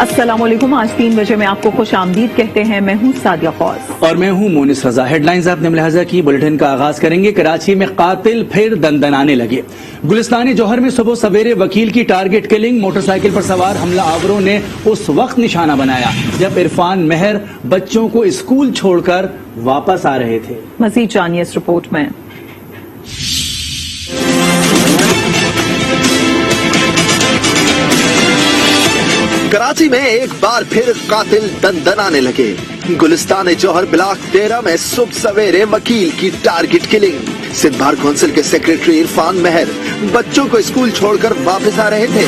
अस्सलामुअलैकुम। आज 3 बजे में आपको खुश आमदीद कहते हैं। मैं हूँ सादिया फौज और मैं हूँ मोनिस रजा। हेडलाइंस आपने लिहाजा की। बुलेटिन का आगाज करेंगे। कराची में कातिल फिर दंदनाने लगे। गुलिस्तान जौहर में सुबह सवेरे वकील की टारगेट किलिंग। मोटरसाइकिल पर सवार हमला आवरों ने उस वक्त निशाना बनाया जब इरफान मेहर बच्चों को स्कूल छोड़कर वापस आ रहे थे। मजीद जानिए इस रिपोर्ट में। कराची में एक बार फिर कातिल दंदनाने लगे। गुलिस्तान जौहर ब्लॉक 13 में सुबह सवेरे वकील की target killing. Sindh bar council के सेक्रेटरी इरफान मेहर बच्चों को स्कूल छोड़कर वापस आ रहे थे।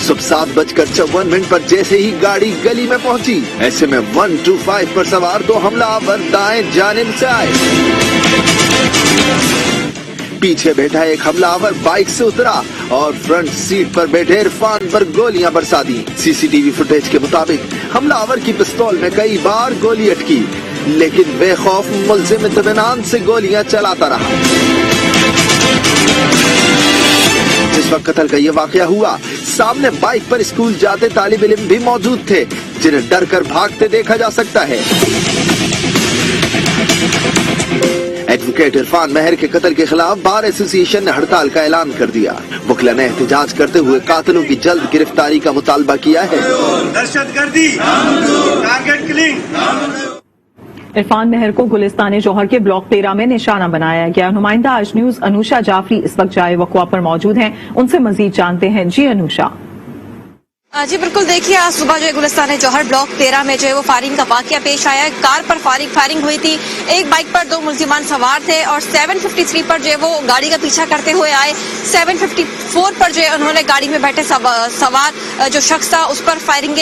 सुबह 7:54 पर जैसे ही गाड़ी गली में पहुंची, ऐसे में 125 पर सवार 2 हमलावर दाएं जानिब से आए। पीछे बैठा एक हमलावर बाइक से उतरा और फ्रंट सीट पर बैठे इरफान पर गोलियां बरसा दी। सीसीटीवी फुटेज के मुताबिक हमलावर की पिस्तौल में कई बार गोली अटकी, लेकिन बेखौफ मुलजिम इत्मीनान से गोलियां चलाता रहा। जिस वक्त कत्ल का ये वाकया हुआ, सामने बाइक पर स्कूल जाते तालिब इल्म भी मौजूद थे, जिन्हें डर कर भागते देखा जा सकता है। एडवोकेट इरफान मेहर के कत्ल के खिलाफ बार एसोसिएशन ने हड़ताल का ऐलान कर दिया। वकील ने एहतजाज करते हुए कातिलों की जल्द गिरफ्तारी का मुतालबा किया है। दहशतगर्दी, टारगेट किलिंग। इरफान मेहर को गुलिस्तान जौहर के ब्लॉक 13 में निशाना बनाया गया। नुमाइंदा आज न्यूज अनुषा जाफरी इस वक्त जाए वक़्वा पर मौजूद हैं, उनसे मजीद जानते हैं। जी अनुषा। जी बिल्कुल, देखिए आज सुबह जो है गुलिस्तान जौहर ब्लॉक 13 में जो है वो फायरिंग का वाकया पेश आया। कार पर फायरिंग हुई थी। एक बाइक पर 2 मुलजिमान सवार थे और 753 पर जो है वो गाड़ी का पीछा करते हुए आए। 754 पर जो है उन्होंने गाड़ी में बैठे सवार जो शख्स था उस पर फायरिंग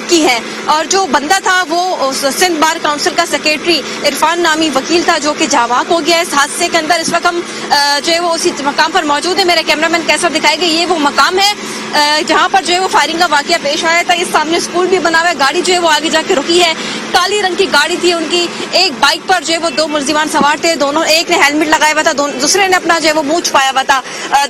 की है। और जो बंदा था वो सिंध बार काउंसिल का सेक्रेटरी इरफान नामी वकील था, जो कि जावाक हो गया इस हादसे के अंदर। इस वक्त हम जो है वो उसी मकाम पर मौजूद है। मेरे कैमरामैन कैसा दिखाएगा, ये वो मकाम है जहाँ पर जो है वो फायरिंग का वाकया पेश आया था। इस सामने स्कूल भी बना हुआ है। गाड़ी जो है वो आगे जाके रुकी है। काली रंग की गाड़ी थी उनकी। एक बाइक पर जो है वो 2 मुलजिमान सवार थे। दोनों, एक ने हेलमेट लगाया हुआ था, दूसरे ने अपना जो है वो मुंह छुपाया हुआ था।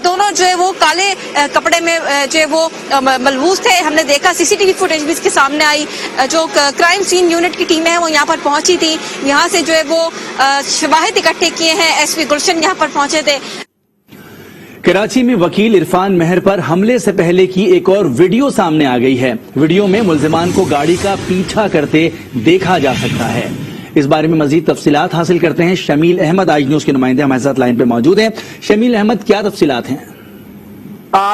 दोनों जो है वो काले कपड़े में जो है वो मलबूस थे। हमने देखा, सीसीटीवी फुटेज भी इसके सामने आई। जो क्राइम सीन यूनिट की टीम है वो यहाँ पर पहुंची थी। यहाँ से जो है वो शवाहिद इकट्ठे किए हैं। एसपी गुलशन यहाँ पर पहुंचे थे। कराची में वकील इरफान मेहर पर हमले से पहले की एक और वीडियो सामने आ गई है। वीडियो में मुलजिमान को गाड़ी का पीछा करते देखा जा सकता है। इस बारे में मजीद तफसीलात हासिल करते हैं। शमील अहमद आज न्यूज के नुमाइंदे हमारे साथ लाइन पे मौजूद हैं। शमील अहमद, क्या तफसीलात हैं?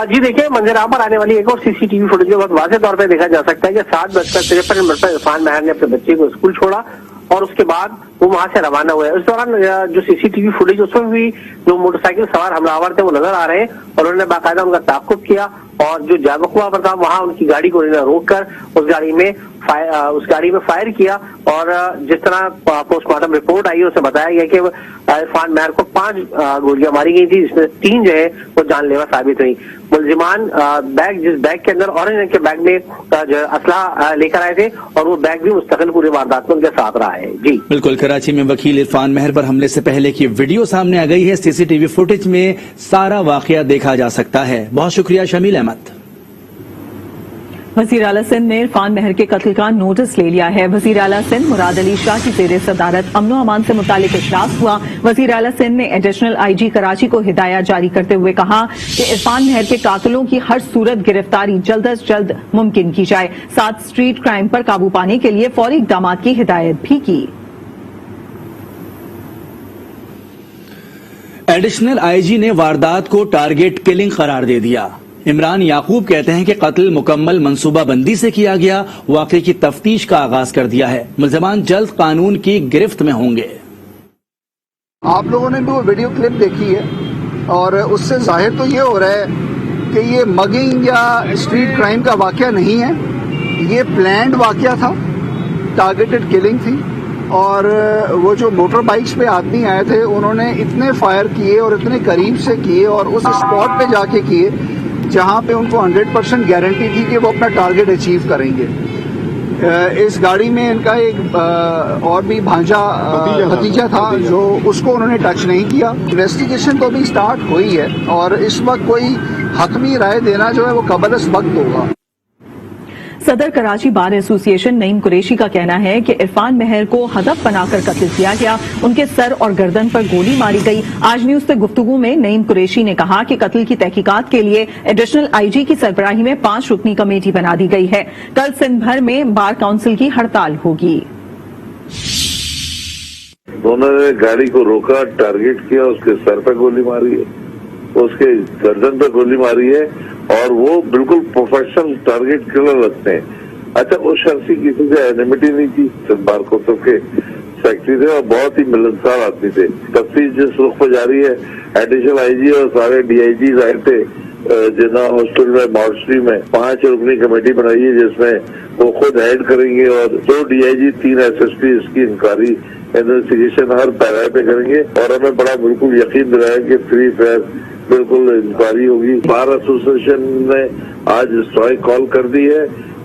जी देखिए, मंजराम पर आने वाली एक और सीसीटीवी फुटेज में बहुत वाज़ेह तौर पर देखा जा सकता है कि 7:53 पर इरफान मेहर ने अपने बच्चे को स्कूल छोड़ा और उसके बाद वो वहां से रवाना हुए। उस दौरान जो सीसीटीवी फुटेज उसमें भी जो मोटरसाइकिल सवार हमलावर थे वो नजर आ रहे हैं और उन्होंने बाकायदा उनका ताक़ुब किया और जो जावकुआ पर था वहां उनकी गाड़ी को रोक कर उस गाड़ी में फायर किया। और जिस तरह पोस्टमार्टम रिपोर्ट आई उसमें बताया गया कि इरफान मेहर को 5 गोलियां मारी गई थी, जिसमें 3 जो है वो जानलेवा साबित हुई। मुलजिमान जिस बैग के अंदर ऑरेंज रंग के बैग में जो है असला लेकर आए थे और वो बैग भी मुस्तकिल पूरी वारदात में उनके साथ रहा है। जी बिल्कुल, कराची में वकील इरफान मेहर पर हमले से पहले की वीडियो सामने आ गई है। सीसीटीवी फुटेज में सारा वाकया देखा जा सकता है। बहुत शुक्रिया शमील अहमद। वज़ीर आला सिंध ने इरफान मेहर के कत्ल का नोटिस ले लिया है। वज़ीर आला सिंध मुराद अली शाह की ज़ेर सदारत अमन व अमान से मुतालिक इजलास हुआ। वज़ीर आला सिंध ने एडिशनल IG कराची को हिदायत जारी करते हुए कहा कि इरफान मेहर के कातिलों की हर सूरत गिरफ्तारी जल्द अज जल्द मुमकिन की जाए। साथ स्ट्रीट क्राइम पर काबू पाने के लिए फौरी इक़दाम की हिदायत भी की। एडिशनल IG ने वारदात को टारगेट किलिंग करार दे दिया। इमरान याकूब कहते हैं कि कत्ल मुकम्मल मंसूबा बंदी से किया गया। वाक़े की तफ्तीश का आगाज कर दिया है। मुलज़मान जल्द कानून की गिरफ्त में होंगे। आप लोगों ने भी वो वीडियो क्लिप देखी है और उससे जाहिर तो ये हो रहा है कि ये मगिंग या स्ट्रीट क्राइम का वाक़या नहीं है, ये प्लान्ड वाक़या था, टारगेटेड किलिंग थी। और वो जो मोटर बाइक्स पे आदमी आए थे उन्होंने इतने फायर किए और इतने करीब से किए और उस स्पॉट पे जाके किए जहां पे उनको 100% गारंटी थी कि वो अपना टारगेट अचीव करेंगे। इस गाड़ी में इनका एक और भी भांजा भतीजा था जो उसको उन्होंने टच नहीं किया। इन्वेस्टिगेशन तो अभी स्टार्ट हुई है और इस वक्त कोई हकमी राय देना जो है वो कबल वक्त होगा। सदर कराची बार एसोसिएशन नईम कुरैशी का कहना है कि इरफान महर को हदफ बनाकर कत्ल किया गया, उनके सर और गर्दन पर गोली मारी गई। आज न्यूज से गुफ्तगू में नईम कुरैशी ने कहा कि कत्ल की तहकीकात के लिए एडिशनल आईजी की सरबराही में 5 रुकनी कमेटी बना दी गई है। कल सिंध भर में बार काउंसिल की हड़ताल होगी। उन्होंने गाड़ी को रोका, टारगेट किया, उसके सर पर गोली मारी है, उसके गर्दन पर गोली मारी है और वो बिल्कुल प्रोफेशनल टारगेट किलर लगते हैं। अच्छा, उस शख्स की किसी से एनिमिटी नहीं थी। सिंध बार कौंसिल के सेक्रेटरी थे और बहुत ही मिलनसार आदमी थे। तफ्तीश जिस रुख पर जारी है, एडिशनल आईजी और सारे डीआईजी आए थे जिन्ना हॉस्पिटल में, मॉर्चरी में 5 रुकनी कमेटी बनाई है जिसमें वो खुद हेड करेंगे और 2 डीआईजी 3 एसएसपी इसकी इंक्वायरी इन्वेस्टिगेशन हर पैराए पे करेंगे और हमें बड़ा बिल्कुल यकीन दिलाया कि फ्री फेयर बिल्कुल इंक्वायरी होगी। बार एसोसिएशन ने आज स्ट्राइक कॉल कर दी है,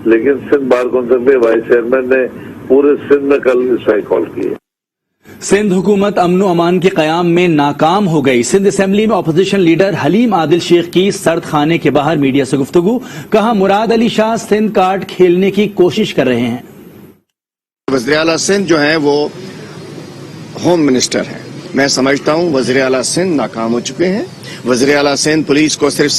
लेकिन सिंध बार काउंसिल के वाइस चेयरमैन ने पूरे सिंध में कल स्ट्राइक कॉल की है। सिंध हुकूमत अमन अमान के कयाम में नाकाम हो गई। सिंध असेंबली में अपोजिशन लीडर हलीम आदिल शेख की सर्द खाने के बाहर मीडिया से गुफ्तगू, कहा मुराद अली शाह सिंध कार्ड खेलने की कोशिश कर रहे हैं। वज़ीर आला सिंध जो है वो होम मिनिस्टर हैं। मैं समझता हूं वज़ीर आला सिंध नाकाम हो चुके हैं। वज़ीर आला सिंध पुलिस को सिर्फ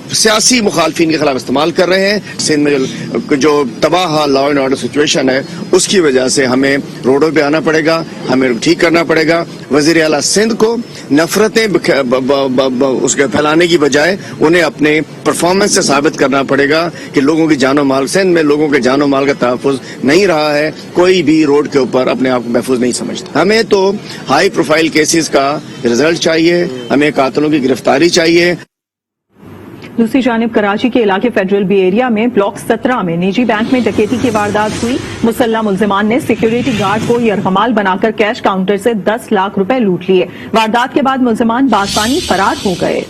सियासी मुखालफिन के खिलाफ इस्तेमाल कर रहे हैं। सिंध में जो तबाह लॉ एंड ऑर्डर सिचुएशन है उसकी वजह से हमें रोडों पे आना पड़ेगा, हमें ठीक करना पड़ेगा। वज़ीर आला सिंध को नफरतें उसके फैलाने की बजाय उन्हें अपने परफॉर्मेंस से साबित करना पड़ेगा कि लोगों की जानो माल, सिंध में लोगों के जानो माल का तहफ़्फ़ुज़ नहीं रहा है। कोई भी रोड के ऊपर अपने आप को महफूज नहीं समझता। हमें तो हाई प्रोफाइल केसेस का रिजल्ट चाहिए, हमें कातिलों की गिरफ्तारी चाहिए। दूसरी जानिब कराची के इलाके फेडरल बी एरिया में ब्लॉक 17 में निजी बैंक में डकैती की वारदात हुई। मुसल्ला मुल्जिमान ने सिक्योरिटी गार्ड को यरगमाल बनाकर कैश काउंटर से 10 लाख रुपए लूट लिए। वारदात के बाद मुल्जिमान बासानी फरार हो गए।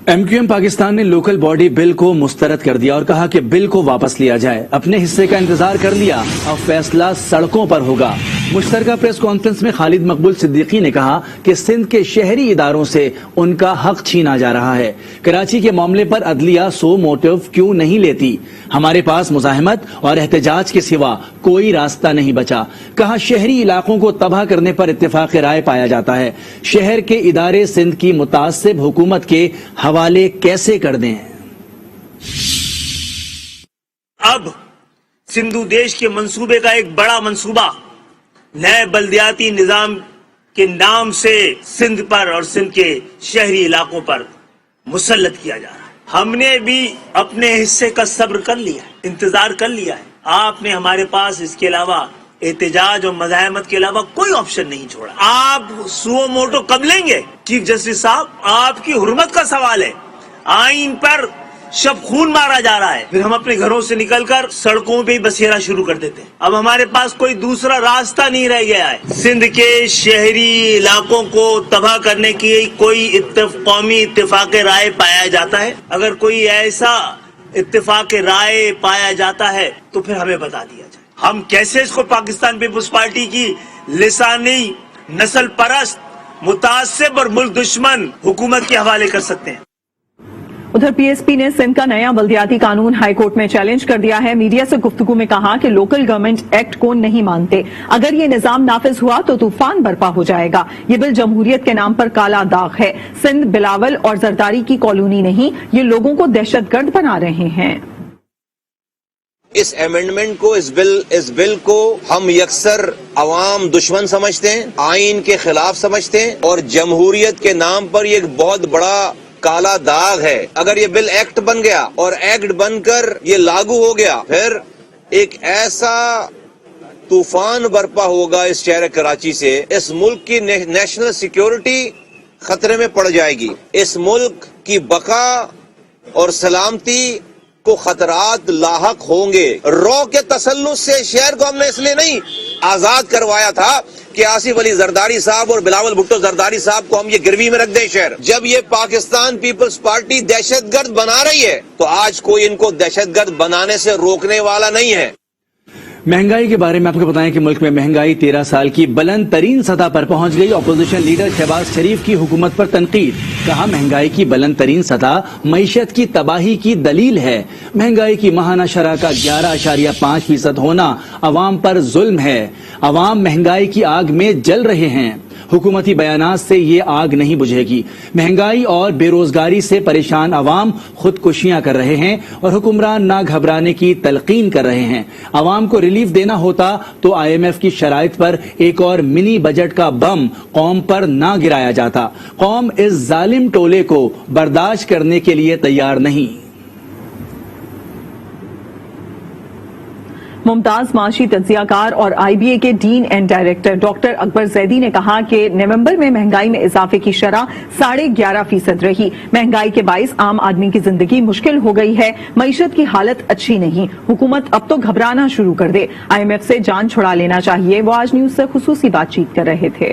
एमक्यूएम पाकिस्तान ने लोकल बॉडी बिल को मुस्तरद कर दिया और कहा कि बिल को वापस लिया जाए। अपने हिस्से का इंतजार कर लिया, अब फैसला सड़कों पर होगा। मुश्तरका प्रेस कॉन्फ्रेंस में खालिद मकबूल सिद्दीकी ने कहा कि सिंध के शहरी इदारों से उनका हक छीना जा रहा है। कराची के मामले पर अदलिया सो मोटिव क्यों नहीं लेती? हमारे पास मुजाहिमत और एहतजाज के सिवा कोई रास्ता नहीं बचा। कहा शहरी इलाकों को तबाह करने पर इत्तेफाक राय पाया जाता है। शहर के इदारे सिंध की मुतासिब हुकूमत के हवाले कैसे कर दें? अब सिंधु देश के मंसूबे का एक बड़ा मंसूबा नए बल्दियाती निजाम के नाम से सिंध पर और सिंध के शहरी इलाकों पर मुसल्लत किया जा रहा है। हमने भी अपने हिस्से का सब्र कर लिया है, इंतजार कर लिया है। आपने हमारे पास इसके अलावा एहतजाज और मज़ाहमत के अलावा कोई ऑप्शन नहीं छोड़ा। आप सुओ मोटो कब लेंगे? चीफ जस्टिस साहब, आपकी हुर्मत का सवाल है। आइन पर शब खून मारा जा रहा है, फिर हम अपने घरों से निकलकर सड़कों पे ही बसेरा शुरू कर देते हैं। अब हमारे पास कोई दूसरा रास्ता नहीं रह गया है। सिंध के शहरी इलाकों को तबाह करने की कोई कौमी इत्तेफाक राय पाया जाता है? अगर कोई ऐसा इत्तेफाक राय पाया जाता है तो फिर हमें बता दिया जाए। हम कैसे इसको पाकिस्तान पीपुल्स पार्टी की लिसानी नस्ल परस्त मुतासिब और मुल्क दुश्मन हुकूमत के हवाले कर सकते हैं। उधर पीएसपी ने सिंध का नया बल्दियाती कानून हाईकोर्ट में चैलेंज कर दिया है। मीडिया से गुफ्तगू में कहा कि लोकल गवर्नमेंट एक्ट को नहीं मानते। अगर ये निजाम नाफिज हुआ तो तूफान बर्पा हो जाएगा। ये बिल जमहूरियत के नाम पर काला दाग है। सिंध बिलावल और जरदारी की कॉलोनी नहीं, ये लोगों को दहशतगर्द बना रहे हैं। इस अमेंडमेंट को, इस बिल को हम यकसर अवाम दुश्मन समझते हैं, आइन के खिलाफ समझते हैं और जमहूरियत के नाम पर ये एक बहुत बड़ा काला दाग है। अगर ये बिल एक्ट बन गया और एक्ट बनकर ये लागू हो गया, फिर एक ऐसा तूफान बर्पा होगा इस शहर कराची से, इस मुल्क की नेशनल सिक्योरिटी खतरे में पड़ जाएगी। इस मुल्क की बका और सलामती کو خطرات لاحق ہوں گے. رو کے تسلط سے شہر کو ہم نے اس لیے نہیں آزاد کروایا تھا کہ آصف علی زرداری صاحب اور بلاول بھٹو زرداری صاحب کو ہم یہ گروی میں رکھ دیں شہر. جب یہ پاکستان پیپلز پارٹی دہشت گرد بنا رہی ہے تو آج کوئی ان کو دہشت گرد بنانے سے روکنے والا نہیں ہے. مہنگائی کے بارے میں آپ کو بتائیں کہ ملک میں مہنگائی 13 سال کی بلند ترین سطح پر پہنچ گئی. اپوزیشن لیڈر شہباز شریف کی حکومت پر تنقید. کہا مہنگائی کی بلند ترین سطح معیشت کی تباہی کی دلیل ہے. مہنگائی کی ماہانہ شرح کا 11.5% ہونا عوام پر ظلم ہے. عوام مہنگائی کی آگ میں جل رہے ہیں. حکومتی بیانات سے یہ آگ نہیں بجھے گی. مہنگائی اور بے روزگاری سے پریشان عوام خودکشیاں کر رہے ہیں اور حکمران نہ گھبرانے کی تلقین کر رہے ہیں. عوام کو ریلیف دینا ہوتا تو IMF کی شرائط پر ایک اور منی بجٹ کا بم قوم پر نہ گرایا جاتا. قوم اس ظالم ٹولے کو برداشت کرنے کے لیے تیار نہیں. ممتاز معاشی تجزیہ کار اور IBA کے ڈین اینڈ ڈائریکٹر ڈاکٹر اکبر زیدی نے کہا کہ نومبر میں مہنگائی میں اضافے کی شرح 11.5% رہی. مہنگائی کے باعث عام آدمی کی زندگی مشکل ہو گئی ہے. معیشت کی حالت اچھی نہیں. حکومت اب تو گھبرانا شروع کر دے. IMF سے جان چھڑا لینا چاہیے. وہ آج نیوز سے خصوصی بات چیت کر رہے تھے.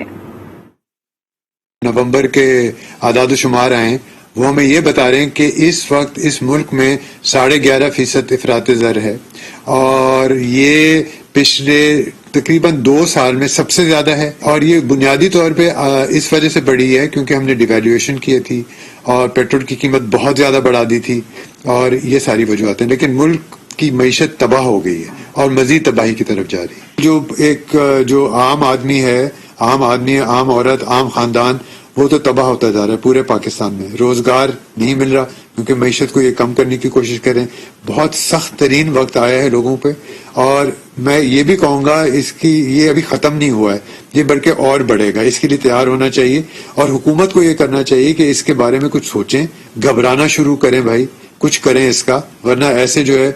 نومبر کے اعداد و شمار آئیں وہ ہمیں یہ بتا رہے ہیں کہ اس وقت اس ملک میں 11.5% افراط زر ہے اور یہ پچھلے تقریباً 2 سال میں سب سے زیادہ ہے. اور یہ بنیادی طور پہ اس وجہ سے بڑھی ہے کیونکہ ہم نے ڈیویلیویشن کی تھی اور پیٹرول کی قیمت بہت زیادہ بڑھا دی تھی اور یہ ساری وجوہات ہیں. لیکن ملک کی معیشت تباہ ہو گئی ہے اور مزید تباہی کی طرف جا رہی ہے. جو عام آدمی ہے، عام آدمی، عام عورت، عام خاندان، وہ تو تباہ ہوتا جا رہا ہے پورے پاکستان میں. روزگار نہیں مل رہا کیونکہ معیشت کو یہ کم کرنے کی کوشش کریں. بہت سخت ترین وقت آیا ہے لوگوں پہ اور میں یہ بھی کہوں گا یہ ابھی ختم نہیں ہوا ہے، یہ بلکہ اور بڑھے گا. اس کے لیے تیار ہونا چاہیے اور حکومت کو یہ کرنا چاہیے کہ اس کے بارے میں کچھ سوچیں، گھبرانا شروع کریں بھائی، کچھ کریں اس کا. ورنہ ایسے جو ہے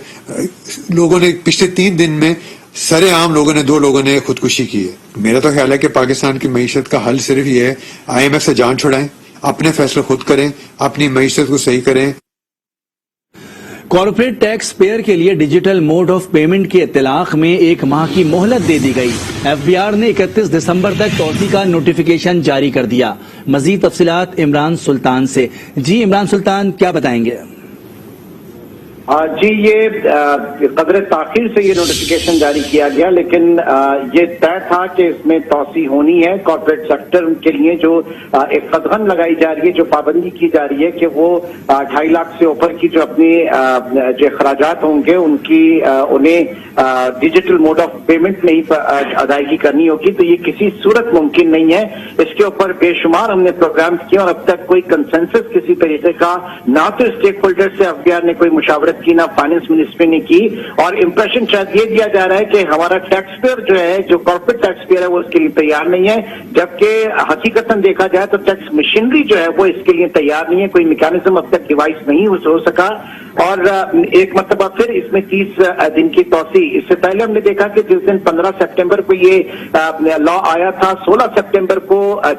لوگوں نے پچھلے 3 دن میں سرے عام 2 لوگوں نے خودکشی کی ہے. میرا تو خیال ہے کہ پاکستان کی معیشت کا حل صرف یہ ہے IMF سے جان چھڑائیں، اپنے فیصلے خود کریں، اپنی معیشت کو صحیح کریں. کارپوریٹ ٹیکس پیئر کے لیے ڈیجیٹل موڈ آف پیمنٹ کے اطلاق میں 1 ماہ کی مہلت دے دی گئی. FBR نے 31 دسمبر تک توسیع کا نوٹیفیکیشن جاری کر دیا. مزید تفصیلات عمران سلطان سے. جی عمران سلطان، کیا بتائیں گے؟ جی، یہ قدر تاخیر سے یہ نوٹیفیکیشن جاری کیا گیا، لیکن یہ طے تھا کہ اس میں توسیع ہونی ہے. کارپوریٹ سیکٹر کے لیے جو ایک قدغن لگائی جا رہی ہے، جو پابندی کی جا رہی ہے کہ وہ 2.5 لاکھ سے اوپر کی جو اپنی جو اخراجات ہوں گے انہیں ڈیجیٹل موڈ آف پیمنٹ نہیں ادائیگی کرنی ہوگی. تو یہ کسی صورت ممکن نہیں ہے. اس کے اوپر بے شمار ہم نے پروگرام کیے اور اب تک کوئی کنسنسس کسی طریقے کا نہ تو اسٹیک ہولڈر سے FBR نے کوئی مشاورت کی، نہ فائنانس منسٹری نے کی. اور امپریشن شاید یہ دیا جا رہا ہے کہ ہمارا ٹیکس پیئر جو ہے، جو کارپوریٹ ٹیکس پیئر ہے، وہ اس کے لیے تیار نہیں ہے. جبکہ حقیقتاً دیکھا جائے تو ٹیکس مشینری جو ہے وہ اس کے لیے تیار نہیں ہے. کوئی میکینزم اب تک ڈیوائس نہیں ہو سکا. اور ایک مرتبہ پھر اس میں 30 دن کی توسیع. اس سے پہلے ہم نے دیکھا کہ جس دن 15 سپٹمبر کو یہ لا آیا تھا، 16 سپٹمبر کو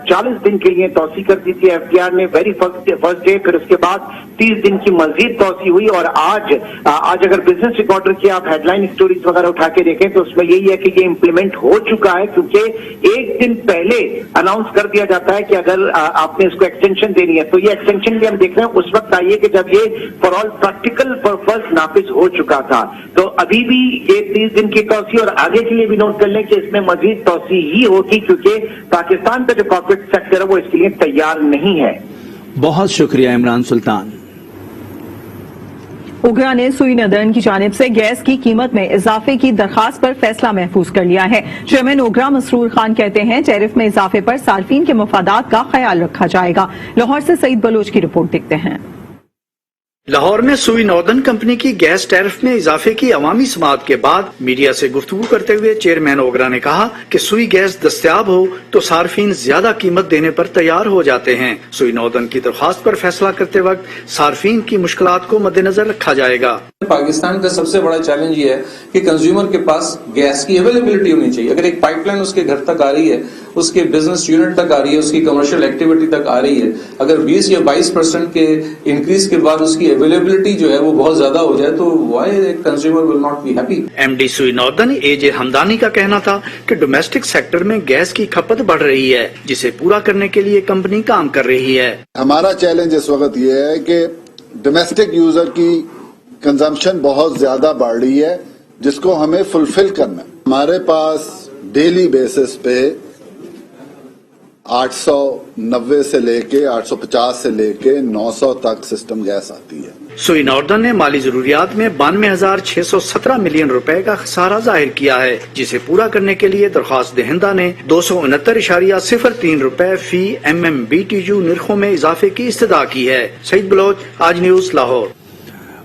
40 دن کے لیے توسیع کر دی تھی FBR نے ویری فرسٹ ڈے. پھر اس کے بعد 30 دن کی مزید توسیع ہوئی. اور آج اگر بزنس ریکارڈر کی آپ ہیڈ لائن اسٹوریز وغیرہ اٹھا کے دیکھیں تو اس میں یہی ہے کہ یہ امپلیمنٹ ہو چکا ہے، کیونکہ 1 دن پہلے اناؤنس کر دیا جاتا ہے کہ اگر آپ نے اس کو ایکسٹینشن دینی ہے. تو یہ ایکسٹینشن بھی ہم دیکھ رہے ہیں اس وقت آئیے کہ جب یہ فار آل پریکٹیکل پرپز نافذ ہو چکا تھا. تو ابھی بھی یہ 30 دن کی توسیع اور آگے کے لیے بھی نوٹ کر لیں کہ اس میں مزید توسیع ہی ہوگی، کیونکہ پاکستان کا جو کارپوریٹ سیکٹر ہے وہ اس کے لیے تیار نہیں ہے. بہت شکریہ عمران سلطان. اوگرا نے سوئی ندرن کی جانب سے گیس کی قیمت میں اضافے کی درخواست پر فیصلہ محفوظ کر لیا ہے. چیئرمین اوگرا مسرور خان کہتے ہیں ٹیرف میں اضافے پر صارفین کے مفادات کا خیال رکھا جائے گا. لاہور سے سعید بلوچ کی رپورٹ دیکھتے ہیں. لاہور میں سوئی ناردرن کمپنی کی گیس ٹیرف میں اضافے کی عوامی سماعت کے بعد میڈیا سے گفتگو کرتے ہوئے چیئرمین اوگرا نے کہا کہ سوئی گیس دستیاب ہو تو صارفین زیادہ قیمت دینے پر تیار ہو جاتے ہیں. سوئی ناردرن کی درخواست پر فیصلہ کرتے وقت صارفین کی مشکلات کو مد نظر رکھا جائے گا. پاکستان کا سب سے بڑا چیلنج یہ ہے کہ کنزیومر کے پاس گیس کی اویلیبلٹی ہونی چاہیے. اگر ایک پائپ لائن اس کے گھر تک آ رہی ہے اس کے بزنس یونٹ تک آ رہی ہے, اس کی کمرشل ایکٹیویٹی تک آ رہی ہے. اگر 20 یا 22% کے انکریز کے بعد اس کی اویلیبلٹی جو ہے وہ بہت زیادہ ہو جائے تو why consumer will not be happy. M D Sui northern A J Hamdani کا کہنا تھا کہ ڈومیسٹک سیکٹر میں گیس کی کھپت بڑھ رہی ہے, جسے پورا کرنے کے لیے کمپنی کام کر رہی ہے. ہمارا چیلنج اس وقت یہ ہے کہ ڈومیسٹک یوزر کی کنزمپشن بہت زیادہ بڑھ رہی ہے, جس کو ہمیں فلفل کرنا ہے. ہمارے پاس ڈیلی بیسس پہ 890 سے لے کے 850 سے لے کے 900 تک سسٹم گیس آتی ہے. سوئی ناردرن نے مالی ضروریات میں 92,617 ملین روپے کا خسارہ ظاہر کیا ہے, جسے پورا کرنے کے لیے درخواست دہندہ نے 269.03 روپے فی MMBTU نرخوں میں اضافے کی استدعا کی ہے. سعید بلوچ, آج نیوز, لاہور.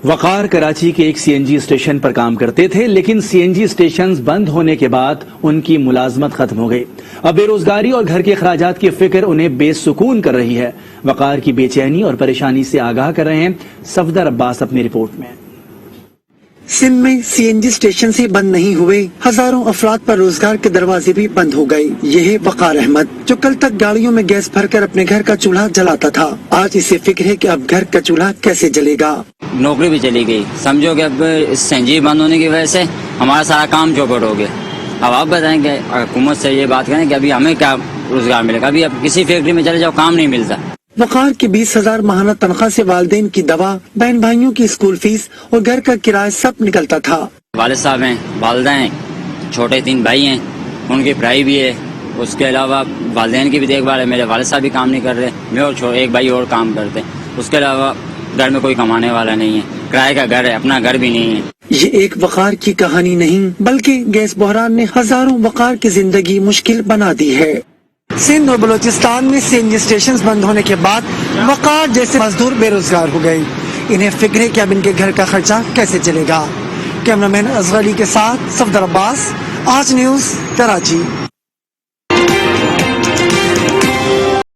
وقار کراچی کے ایک سی این جی اسٹیشن پر کام کرتے تھے, لیکن سی این جی اسٹیشنز بند ہونے کے بعد ان کی ملازمت ختم ہو گئی. اب بے روزگاری اور گھر کے اخراجات کی فکر انہیں بے سکون کر رہی ہے. وقار کی بے چینی اور پریشانی سے آگاہ کر رہے ہیں صفدر عباس اپنی رپورٹ میں. سندھ میں سی این جی اسٹیشن سے بند نہیں ہوئے, ہزاروں افراد پر روزگار کے دروازے بھی بند ہو گئے. یہ ہے وقار احمد, جو کل تک گاڑیوں میں گیس بھر کر اپنے گھر کا چولہا جلاتا تھا. آج اسے فکر ہے کہ اب گھر کا چولہا کیسے جلے گا. نوکری بھی چلی گئی, سمجھو کہ اب سی این جی بند ہونے کی وجہ سے ہمارا سارا کام چوپٹ ہو گیا. اب آپ بتائیں کہ حکومت سے یہ بات کریں کہ ابھی ہمیں کیا روزگار ملے گا. ابھی اب کسی فیکٹری میں چلے جاؤ, کام نہیں ملتا. وقار کی 20,000 ماہانہ تنخواہ سے والدین کی دوا, بہن بھائیوں کی اسکول فیس اور گھر کا کرایہ سب نکلتا تھا. والد صاحب ہیں, والدہ ہیں, چھوٹے 3 بھائی ہیں, ان کی پڑھائی بھی ہے. اس کے علاوہ والدین کی بھی دیکھ بھال ہے. میرے والد صاحب بھی کام نہیں کر رہے, میں اور ایک بھائی اور کام کرتے ہیں. اس کے علاوہ گھر میں کوئی کمانے والا نہیں ہے, کرائے کا گھر ہے, اپنا گھر بھی نہیں ہے. یہ ایک وقار کی کہانی نہیں, بلکہ گیس بحران نے ہزاروں وقار کی زندگی مشکل بنا دی ہے. سندھ اور بلوچستان میں سی این جی اسٹیشن بند ہونے کے بعد وقار جیسے مزدور بے روزگار ہو گئے. انہیں فکر ہے کہ اب ان کے گھر کا خرچہ کیسے چلے گا. کیمرہ مین اصغر علی کے ساتھ صفدر عباس, آج نیوز, کراچی.